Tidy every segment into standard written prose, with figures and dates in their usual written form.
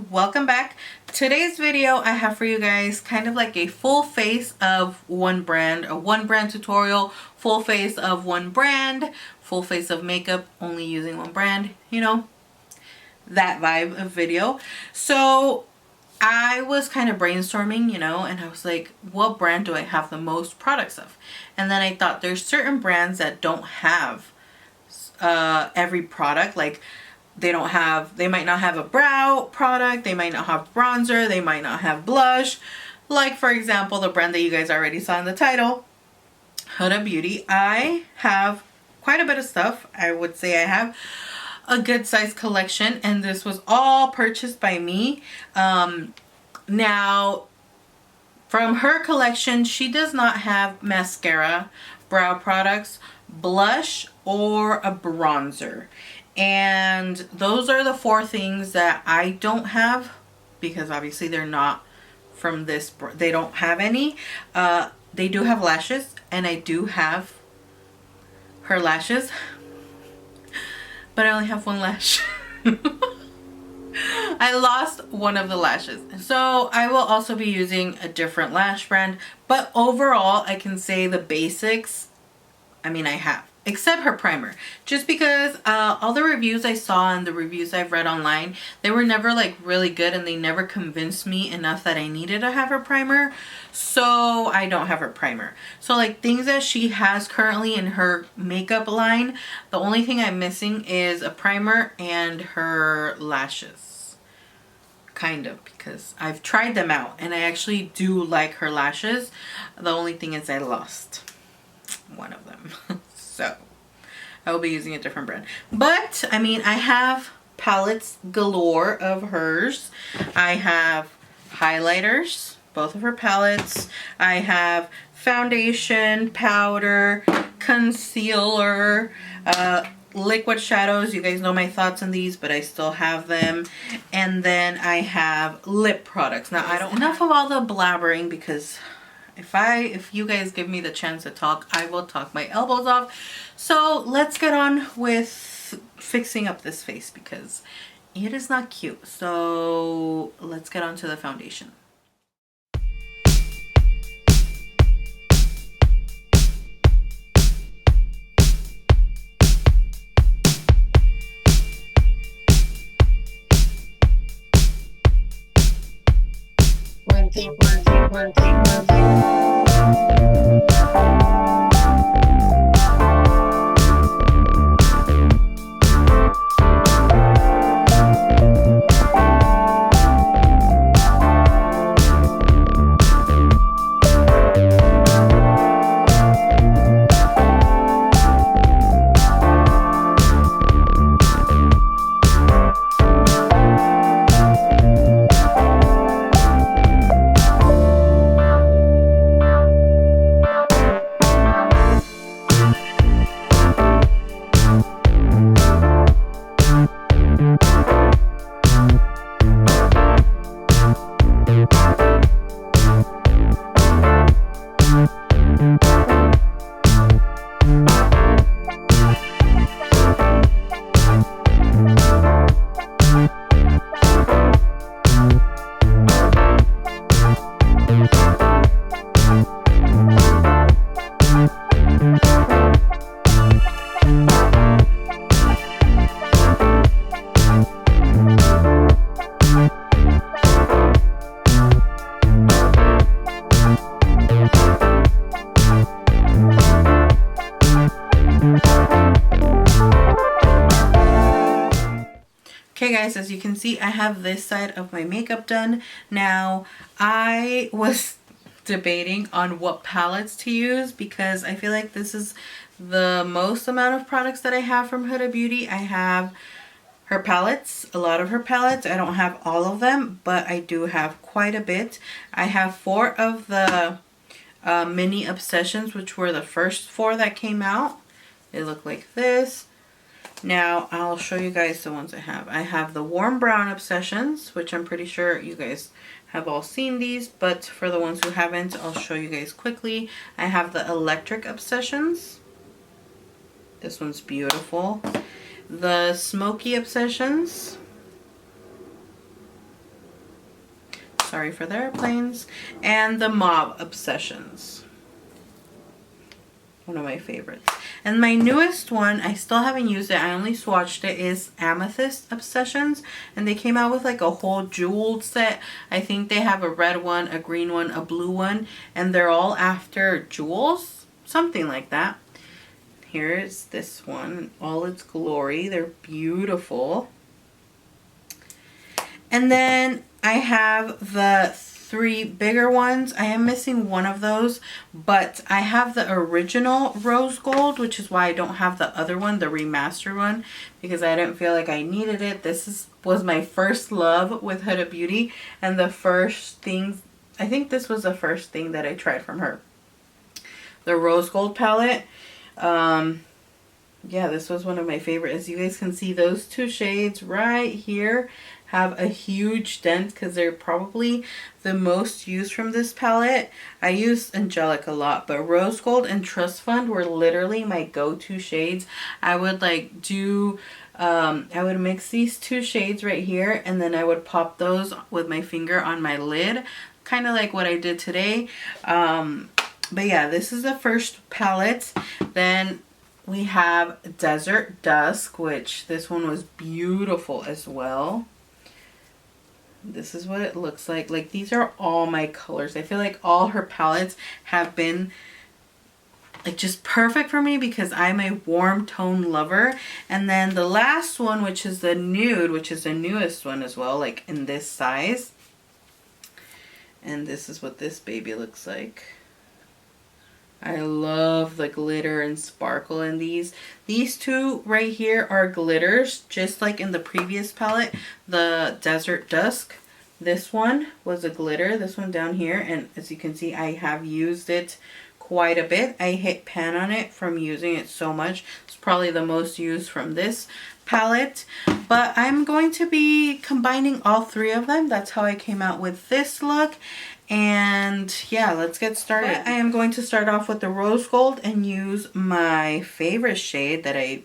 welcome back. Today's video I have for you guys kind of like a full face of one brand, a one brand tutorial, full face of one brand, full face of makeup only using one brand, you know, that vibe of video. So I was kind of brainstorming, you know, and I was like, what brand do I have the most products of? And then I thought there's certain brands that don't have every product. Like they might not have a brow product, they might not have bronzer, they might not have blush. Like for example, the brand that you guys already saw in the title, Huda Beauty. I have quite a bit of stuff. I would say I have a good size collection, and this was all purchased by me. Now from her collection, she does not have mascara, brow products, blush, or a bronzer. And those are the four things that I don't have, because obviously they're not from this, they don't have any. They do have lashes, and I do have her lashes, but I only have one lash. I lost one of the lashes. So I will also be using a different lash brand, but overall I can say the basics, I mean, I have, except her primer, just because all the reviews I saw and the reviews I've read online, they were never like really good, and they never convinced me enough that I needed to have her primer. So I don't have her primer. So like things that she has currently in her makeup line, the only thing I'm missing is a primer and her lashes, kind of, because I've tried them out and I actually do like her lashes. The only thing is I lost one of them. So I will be using a different brand. But I mean, I have palettes galore of hers. I have highlighters, both of her palettes. I have foundation, powder, concealer, liquid shadows. You guys know my thoughts on these, but I still have them. And then I have lip products. Now I don't, enough of all the blabbering, because if you guys give me the chance to talk, I will talk my elbows off. So let's get on with fixing up this face, because it is not cute. So let's get on to the foundation. Okay guys, as you can see, I have this side of my makeup done. Now, I was debating on what palettes to use, because I feel like this is the most amount of products that I have from Huda Beauty. I have her palettes, a lot of her palettes. I don't have all of them, but I do have quite a bit. I have 4 of the mini obsessions, which were the first 4 that came out. They look like this. Now I'll show you guys the ones I have. I have the warm brown obsessions, which I'm pretty sure you guys have all seen these, but for the ones who haven't, I'll show you guys quickly. I have the electric obsessions. This one's beautiful. The smoky obsessions. Sorry for the airplanes. And the Mauve Obsessions. One of my favorites. And my newest one, I still haven't used it, I only swatched it, is Amethyst Obsessions. And they came out with like a whole jeweled set. I think they have a red one, a green one, a blue one, and they're all after jewels, something like that. Here's this one in all its glory. They're beautiful. And then I have the 3 bigger ones. I am missing one of those, but I have the original rose gold, which is why I don't have the other one, the remastered one, because I didn't feel like I needed it. Was my first love with Huda Beauty, and the first thing, I think this was the first thing that I tried from her. The rose gold palette. Yeah, this was one of my favorites. As you guys can see, those 2 shades right here have a huge dent because they're probably the most used from this palette. I use Angelic a lot, but Rose Gold and Trust Fund were literally my go-to shades. I would like do, I would mix these 2 shades right here, and then I would pop those with my finger on my lid, kind of like what I did today. But yeah, this is the first palette. Then we have Desert Dusk, which this one was beautiful as well. This is what it looks like. Like, these are all my colors. I feel like all her palettes have been like just perfect for me because I'm a warm tone lover. And then the last one, which is the nude, which is the newest one as well, like in this size. And this is what this baby looks like. I love the glitter and sparkle in these. These 2 right here are glitters, just like in the previous palette, the Desert Dusk. This one was a glitter, this one down here, and as you can see, I have used it quite a bit. I hit pan on it from using it so much. It's probably the most used from this palette, but I'm going to be combining all 3 of them. That's how I came out with this look. And yeah, let's get started. But I am going to start off with the Rose Gold and use my favorite shade that I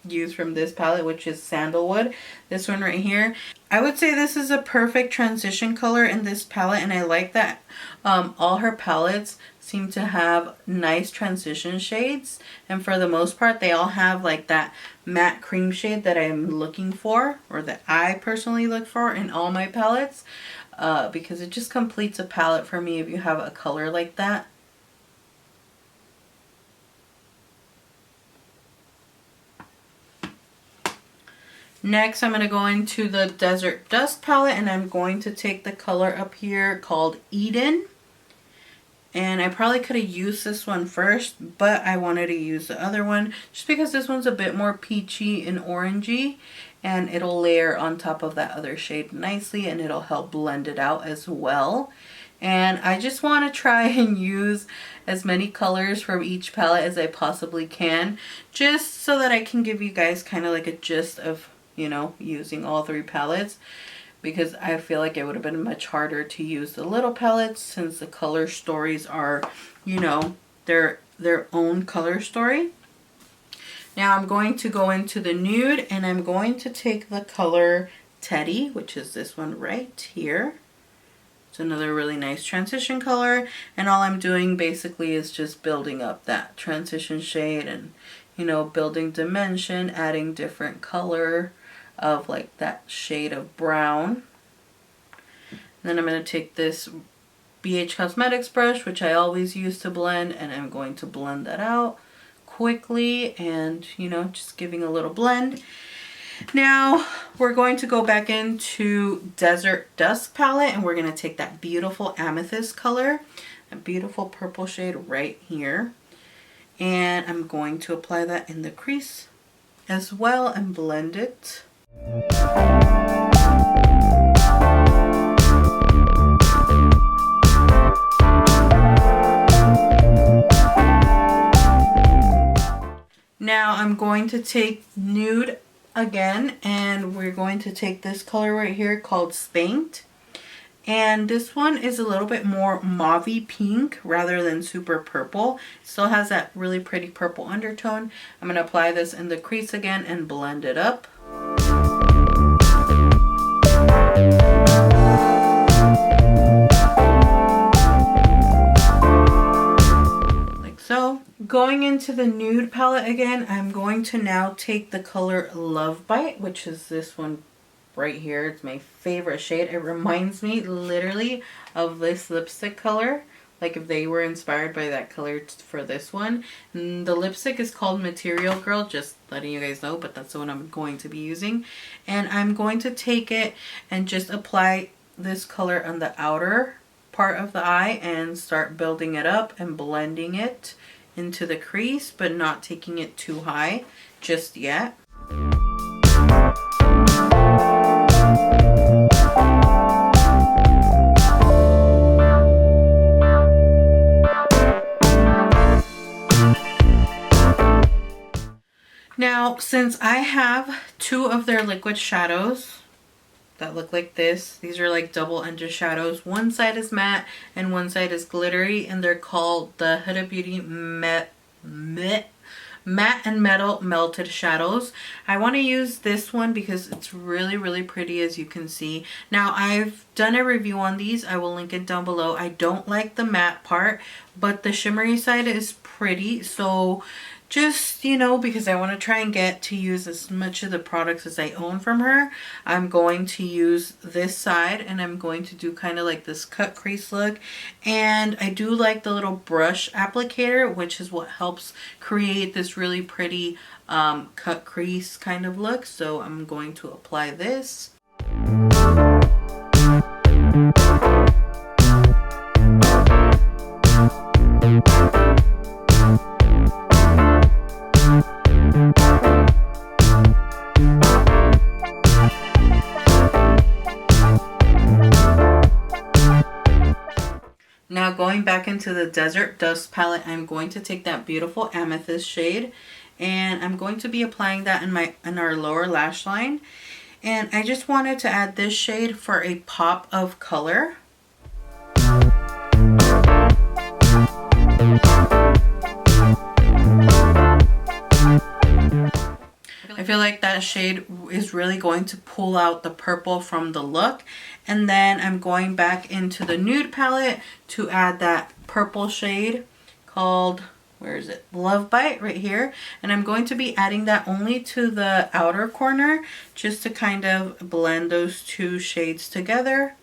use from this palette, which is Sandalwood. This one right here. I would say this is a perfect transition color in this palette, and I like that all her palettes seem to have nice transition shades, and for the most part they all have like that matte cream shade that I'm looking for, or that I personally look for in all my palettes. Because it just completes a palette for me if you have a color like that. Next, I'm going to go into the Desert Dusk palette, and I'm going to take the color up here called Eden. And I probably could have used this one first, but I wanted to use the other one just because this one's a bit more peachy and orangey, and it'll layer on top of that other shade nicely, and it'll help blend it out as well. And I just want to try and use as many colors from each palette as I possibly can, just so that I can give you guys kind of like a gist of, you know, using all 3 palettes. Because I feel like it would have been much harder to use the little palettes since the color stories are, you know, their own color story. Now I'm going to go into the nude, and I'm going to take the color Teddy, which is this one right here. It's another really nice transition color, and all I'm doing basically is just building up that transition shade and, you know, building dimension, adding different color of like that shade of brown. And then I'm going to take this BH Cosmetics brush, which I always use to blend, and I'm going to blend that out quickly and, you know, just giving a little blend. Now we're going to go back into Desert Dusk palette, and we're going to take that beautiful amethyst color, a beautiful purple shade right here, and I'm going to apply that in the crease as well and blend it. Now I'm going to take nude again, and we're going to take this color right here called Spanked. And this one is a little bit more mauvey pink rather than super purple. It still has that really pretty purple undertone. I'm going to apply this in the crease again and blend it up. Going into the nude palette again, I'm going to now take the color Love Bite, which is this one right here. It's my favorite shade. It reminds me literally of this lipstick color. Like if they were inspired by that color for this one. And the lipstick is called Material Girl, just letting you guys know, but that's the one I'm going to be using. And I'm going to take it and just apply this color on the outer part of the eye and start building it up and blending it into the crease, but not taking it too high just yet. Now, since I have two of their liquid shadows that look like this, these are like double under shadows. One side is matte and one side is glittery, and they're called the Huda Beauty Matte and Metal Melted Shadows. I want to use this one because it's really pretty, as you can see. Now, I've done a review on these. I will link it down below. I don't like the matte part, but the shimmery side is pretty. So just, you know, because I want to try and get to use as much of the products as I own from her, I'm going to use this side, and I'm going to do kind of like this cut crease look. And I do like the little brush applicator, which is what helps create this really pretty cut crease kind of look. So I'm going to apply this. Now going back into the Desert Dust palette, I'm going to take that beautiful amethyst shade, and I'm going to be applying that in our lower lash line. And I just wanted to add this shade for a pop of color. I feel like that shade is really going to pull out the purple from the look. And then I'm going back into the nude palette to add that purple shade called, where is it? Love Bite right here. And I'm going to be adding that only to the outer corner just to kind of blend those two shades together.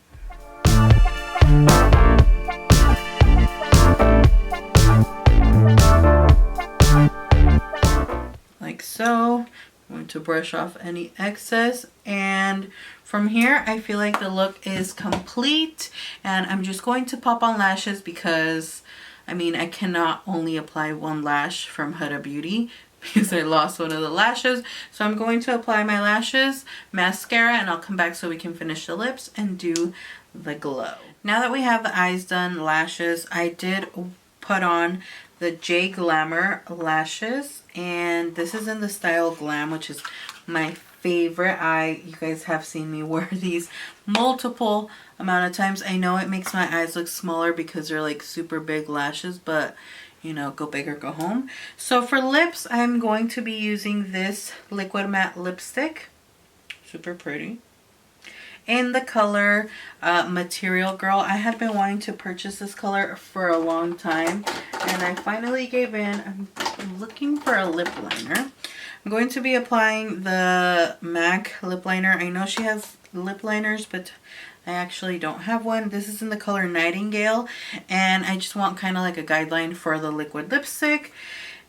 Like so. I'm going to brush off any excess, and from here I feel like the look is complete. And I'm just going to pop on lashes because I mean I cannot only apply one lash from Huda Beauty because I lost one of the lashes. So I'm going to apply my lashes, mascara, and I'll come back so we can finish the lips and do the glow. Now that we have the eyes done, lashes, I did put on the J Glamour lashes, and this is in the style Glam, which is my favorite. You guys have seen me wear these multiple amount of times. I know it makes my eyes look smaller because they're like super big lashes, but you know, go big or go home. So for lips, I'm going to be using this liquid matte lipstick, super pretty, in the color Material Girl. I had been wanting to purchase this color for a long time, and I finally gave in. I'm looking for a lip liner. I'm going to be applying the MAC lip liner. I know she has lip liners, but I actually don't have one. This is in the color Nightingale, and I just want kind of like a guideline for the liquid lipstick.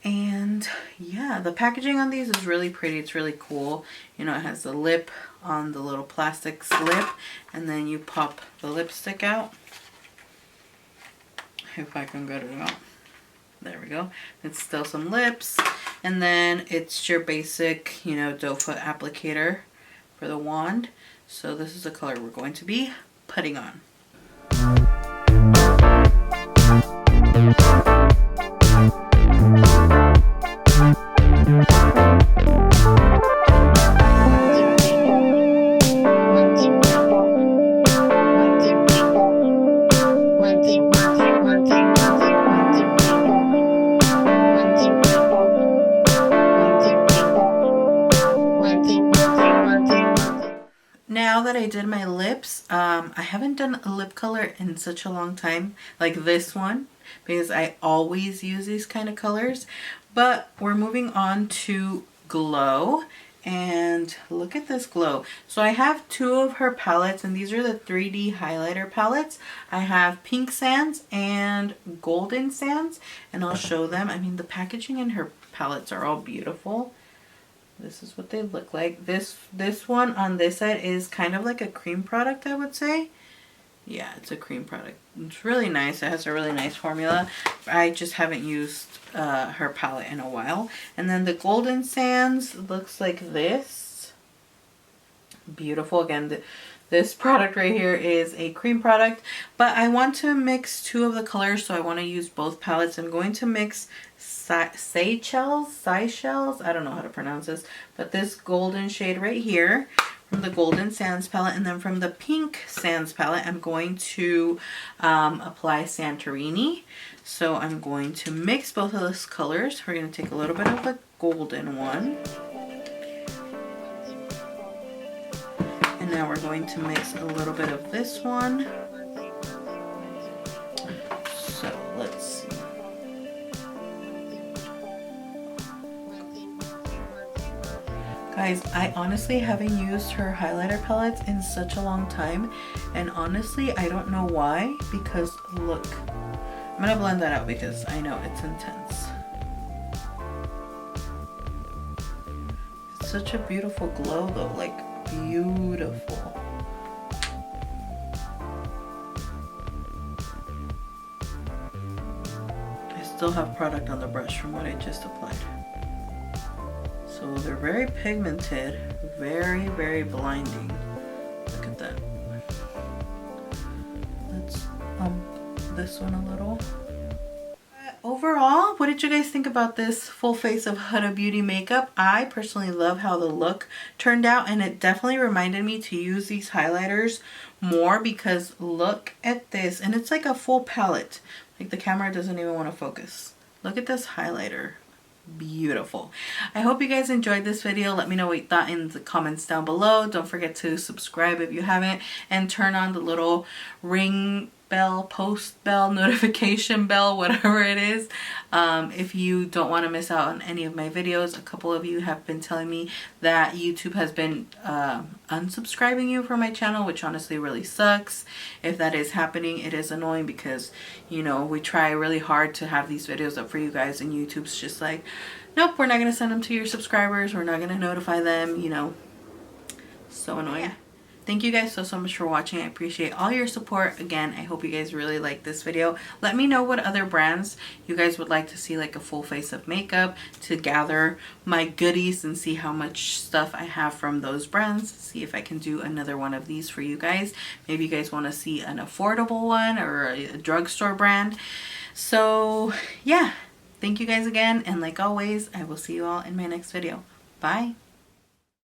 And yeah, the packaging on these is really pretty. It's really cool. You know, it has the lip on the little plastic slip, and then you pop the lipstick out. If I can get it out. There we go. It's still some lips. And then it's your basic, you know, doe foot applicator for the wand. So this is the color we're going to be putting on. Now that I did my lips, I haven't done a lip color in such a long time, like this one. because I always use these kind of colors. But we're moving on to Glow. And look at this glow. So I have two of her palettes, and these are the 3D highlighter palettes. I have Pink Sands and Golden Sands, and I'll show them. I mean, the packaging in her palettes are all beautiful. This is what they look like. This one on this side is kind of like a cream product, I would say. Yeah, it's a cream product. It's really nice. It has a really nice formula. I just haven't used her palette in a while. And then the Golden Sands looks like this. Beautiful. Again, this product right here is a cream product. But I want to mix two of the colors, so I want to use both palettes. I'm going to mix Seychelles. I don't know how to pronounce this. But this golden shade right here, from the Golden Sands palette, and then from the Pink Sands palette I'm going to apply Santorini. So I'm going to mix both of those colors. We're going to take a little bit of the golden one, and now we're going to mix a little bit of this one. So let's see. Guys, I honestly haven't used her highlighter palettes in such a long time, and honestly I don't know why, because look, I'm gonna blend that out because I know it's intense. It's such a beautiful glow though, like beautiful. I still have product on the brush from what I just applied. So they're very pigmented, very, very blinding. Look at that. Let's bump this one a little. Overall, what did you guys think about this full face of Huda Beauty makeup? I personally love how the look turned out, and it definitely reminded me to use these highlighters more, because look at this, and it's like a full palette. Like the camera doesn't even want to focus. Look at this highlighter. Beautiful. I hope you guys enjoyed this video. Let me know what you thought in the comments down below. Don't forget to subscribe if you haven't, and turn on the little ring bell, post bell, notification bell, whatever it is, if you don't want to miss out on any of my videos. A couple of you have been telling me that YouTube has been unsubscribing you from my channel, which honestly really sucks. If that is happening, it is annoying, because you know, we try really hard to have these videos up for you guys, and YouTube's just like, nope, we're not going to send them to your subscribers, we're not going to notify them, you know. So annoying. Yeah. Thank you guys so much for watching. I appreciate all your support. Again, I hope you guys really like this video. Let me know what other brands you guys would like to see, like a full face of makeup, to gather my goodies and see how much stuff I have from those brands. See if I can do another one of these for you guys. Maybe you guys want to see an affordable one or a drugstore brand. So yeah, thank you guys again, and like always, I will see you all in my next video. Bye.